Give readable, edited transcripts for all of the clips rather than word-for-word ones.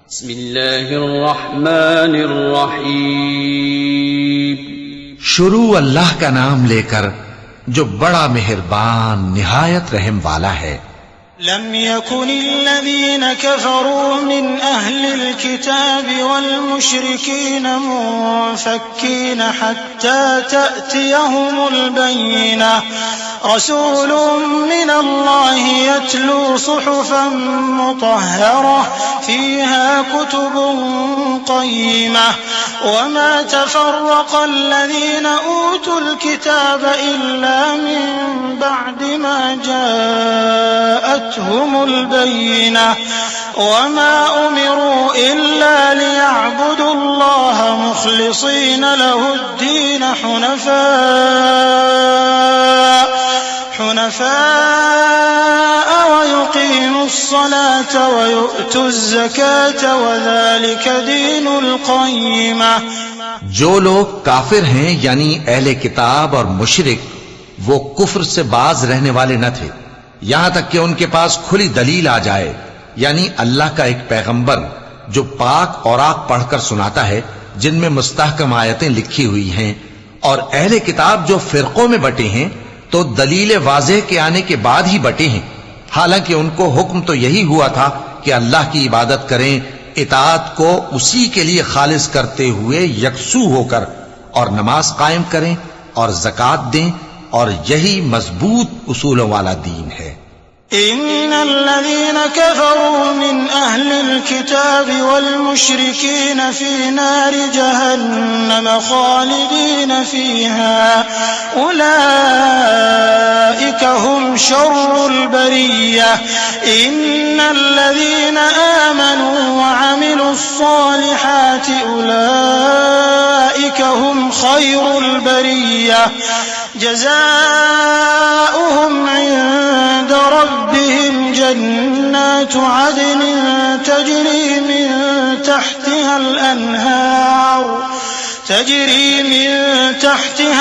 बिस्मिल्लाहिर्रहमानिर्रहीम। शुरू अल्लाह का नाम लेकर जो बड़ा मेहरबान निहायत रहम वाला है। लम यकुनिल्लज़ीन कफ़रू मिन अहलिल किताबि वल मुशरिकीन मुनफ़क्कीन हत्ता तअतियहुमुल बय्यिनह रसूलुम मिनल्लाहि यत्लू सुहुफ़न मुतहहरह फ़ीहा कुतुबुन क़य्यिमह वमा तफ़र्रक़ल्लज़ीन ऊतुल किताब इल्ला मिन बअदि मा जाअतहुमुल बय्यिनह वमा उमिरू इल्ला लियअबुदुल्लाह मुख़लिसीन लहुद्दीन हुनफ़ाअ वयुक़ीमुस्सलात वयु'तुज़्ज़कात वज़ालिक दीनुल क़य्यिमह। जो लोग काफिर हैं यानी अहले किताब और मुशरिक, वो कुफ्र से बाज रहने वाले न थे यहां तक कि उनके पास खुली दलील आ जाए, यानी अल्लाह का एक पैगंबर जो पाक औराक पढ़कर सुनाता है जिनमें मुस्तहकम आयतें लिखी हुई हैं। और अहले किताब जो फिरकों में बटे हैं तो दलील वाज़ेह के आने के बाद ही बटे हैं, हालांकि उनको हुक्म तो यही हुआ था कि अल्लाह की इबादत करें, इताअत को उसी के लिए खालिस करते हुए यकसू होकर, और नमाज कायम करें और ज़कात दें, और यही मजबूत उसूलों वाला दीन है। इन्नल्लज़ीन कफ़रू मिन अहलिल किताबि वल मुशरिकीन फ़ी नारि जहन्नम ख़ालिदीन फ़ीहा उलाइका हुम शर्रुल बरिय्यह इन्नल्लज़ीन आमनू व अमिलुस्सालिहाति उलाइका हुम खैरुल बरिय्यह जज़ाउहुम इंद रब्बिहिम जन्नातु अदनिन तजरी मिन तहतिहा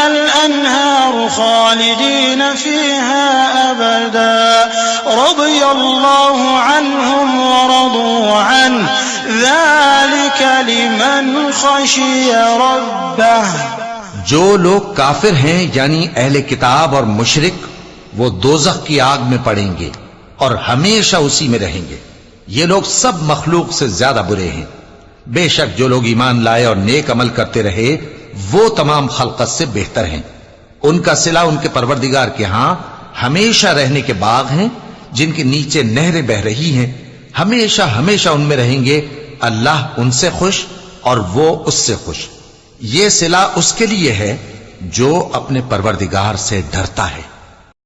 الأنهار خالدين فيها أبدا رضي الله عنهم ورضوا عنه ذلك لمن خشي ربه। जो लोग काफिर हैं यानी अहले किताब और मुशरिक, वो दोज़ख की आग में पड़ेंगे और हमेशा उसी में रहेंगे। ये लोग सब मखलूक से ज्यादा बुरे हैं। बेशक जो लोग ईमान लाए और नेक अमल करते रहे वो तमाम खल्क़त से बेहतर हैं। उनका सिला उनके परवरदिगार के यहां हमेशा रहने के बाग हैं जिनके नीचे नहरें बह रही हैं, हमेशा हमेशा उनमें रहेंगे। अल्लाह उनसे खुश और वो उससे खुश। ये सिला उसके लिए है जो अपने परवरदिगार से डरता है।